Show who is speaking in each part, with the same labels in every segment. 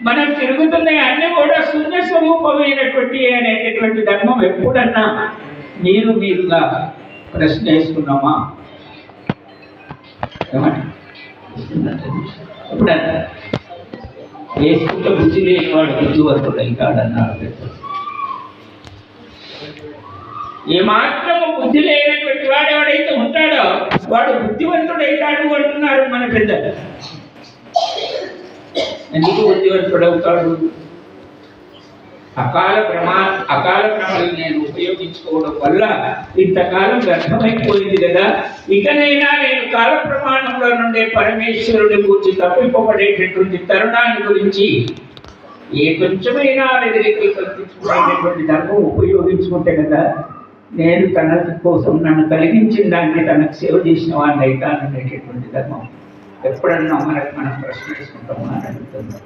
Speaker 1: మనం తిరుగుతున్నాయి అన్ని కూడా శూన్య స్వరూపమైనటువంటి అనేటటువంటి ధర్మం ఎప్పుడన్నా మీరుగా ప్రశ్న వేసుకున్నామా? ఎప్పుడన్నా వేసుకుంటే బుద్ధి లేని వాడు బుద్ధివంతుడు కాడన్నాడు. ఏమాత్రము బుద్ధి లేనటువంటి వాడు ఎవడైతే ఉంటాడో వాడు బుద్ధివంతుడైతాడు అంటున్నారు మన పెద్దలు. ఎందుకు బుద్ధివంతుడు అవుతాడు? అకాల క్రమాలు నేను ఉపయోగించుకోవడం వల్ల ఇంతకాలం వ్యర్థమైపోయింది కదా, ఇకనైనా నేను కాల ప్రమాణంలో నుండే పరమేశ్వరుడి గురించి తప్పింపబడేటటువంటి తరుణాన్ని గురించి ఏ కొంచెమైనా వ్యతిరేకలు కల్పించుకునేటటువంటి ధర్మం ఉపయోగించుకుంటే కదా నేను తన కోసం నన్ను కలిగించిన దాన్ని తనకు సేవ చేసిన వాడిని అవుతాననేటటువంటి ధర్మం ఎప్పుడన్నా మనం ప్రశ్న వేసుకుంటామా అని అడుగుతున్నాం.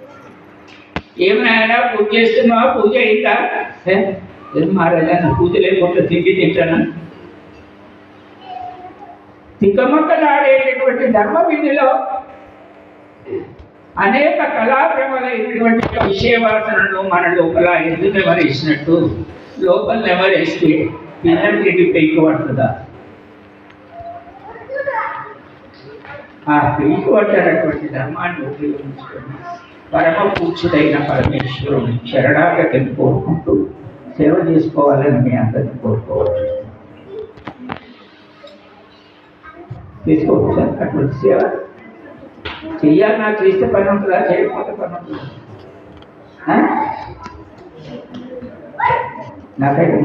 Speaker 1: ఏమైనా పూజ చేస్తున్నా? పూజ అయిందా? ఏం మహారాజా పూజ లేకుండా తిండి తింటానా? తికమకలాడేటటువంటి ధర్మ విధిలో అనేక కళాప్రమలైనటువంటి విషయవాసనలు మన లోపల ఎందుకు నెవరేసినట్టు లోపల నెవరేస్తే పిల్లలు తిండి పెయికి పడుతుందా? ఆ పెయికి పట్టినటువంటి ధర్మాన్ని ఉపయోగించుకొని పరమ పూజ్యుడైన పరమేశ్వరుని శరణాగతిని కోరుకుంటూ సేవ చేసుకోవాలని మీ అందరినీ కోరుకోవచ్చు. తీసుకోవచ్చు అటువంటి సేవ చెయ్యాలి. నాకు చేస్తే పని ఉంటుందా? చేయకపోతే పని ఉంటుందా? నాకైతే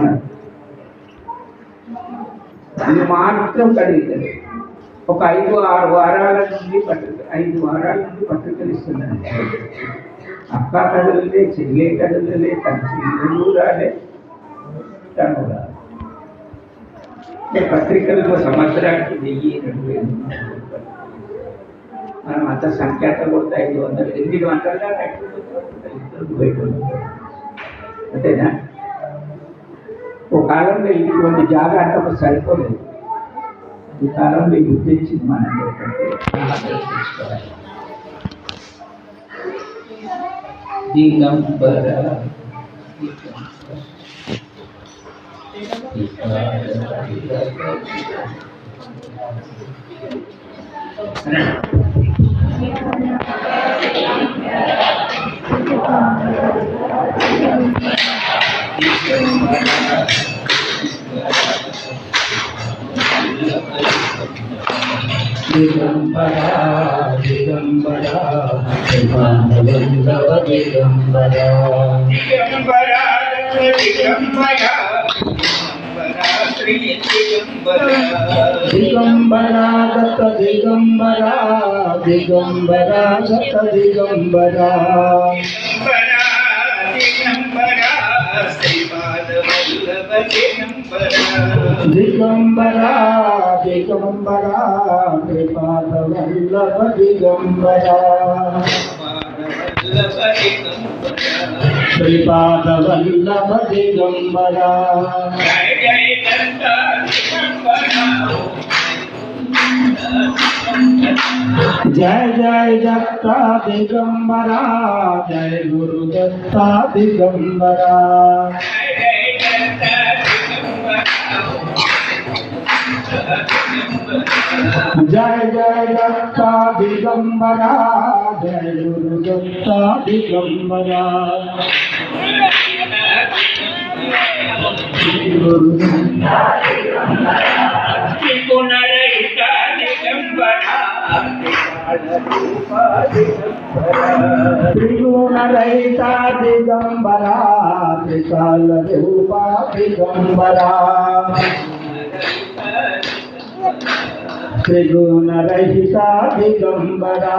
Speaker 1: ఇది మాత్రం కలిగింది. ఒక 5-6 వారాల నుండి 5 వారాల నుండి పత్రికలు ఇస్తున్నాను. అక్క కథలే, చెల్లె కథలే, తన పిల్లలు రాలే, తను రాలే. పత్రికలకు సంవత్సరానికి 1000-2000 మనం అంత సంఖ్యాత కొడితే 500-800 గంటల దాకా బయట అంతేనా? ఒక కాలంలో ఇటువంటి జాగా అంటే సరిపోలేదు. ఈ కాలంలో గుర్తించింది మనం దిగంబర దిగంబరా దిగంబరా దిగంబరా దిగంబరా దిగంబరా దిగంబరా దిగంబరా దత్త దిగంబరా దిగంబరా దత్త దిగంబరా దిగంబరా దిగంబరా శ్రీపాద వల్లభ దిగంబరా శ్రీపాద వల్లభ దిగంబరా జయ జయ దత్తా దిగంబరా జయ గురు దత్తా దిగంబరా జయ జయ దత్తా దిగంబరా జయ గురు దత్తా దిగంబరా త్రిగుణ రహిత దిగంబరా త్రికాల రూప దిగంబరా త్రిగుణ రహిత దిగంబరా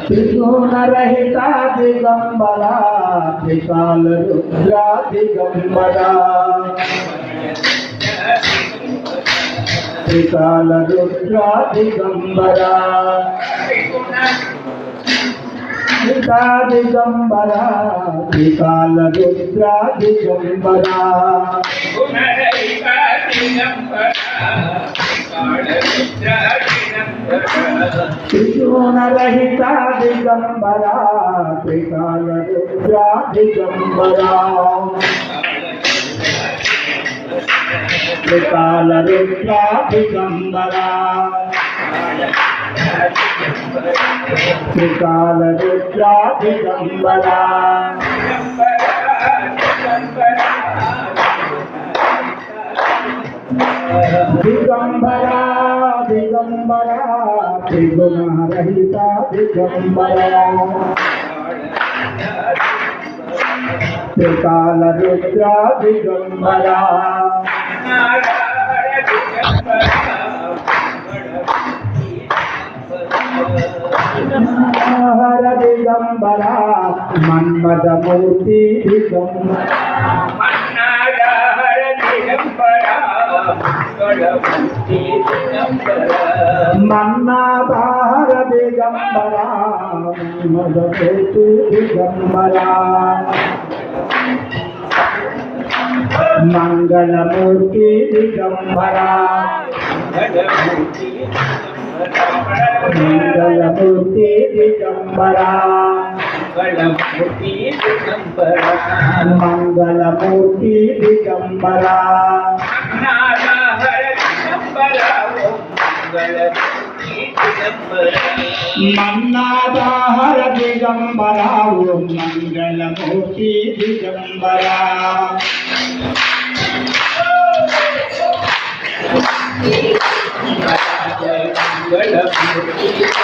Speaker 1: త్రిగుణ రహిత దిగంబరా త్రికాల రుద్ర దిగంబరా త్రికాల రుద్ర దిగంబరా త్రికా దిగంబరా త్రికాల రుద్ర దిగంబరా దిగంబరా
Speaker 2: త్రిగుణరహిత దిగంబరా త్రికాల రుద్రా దిగంబరా త్రికాల రుద్రా దిగంబరా త్రికాల రుద్రా దిగంబరా దిగంబరా దిగంబరా త్రిగుణరహిత దిగంబరా త్రికాల రుద్రా దిగంబరా హర దిగంబరా మన్మథమూర్తి దిగంబరా మన్నాధార దిగంబరా మన్మథమూర్తి దిగంబరా మంగళమూర్తి దిగంబరా మంగళమూర్తి దిగంబరా మంగళమూర్తి దిగంబరా మన్నాధార దిగంబరా మంగళమూర్తి దిగంబరా
Speaker 1: మంగళమూర్తి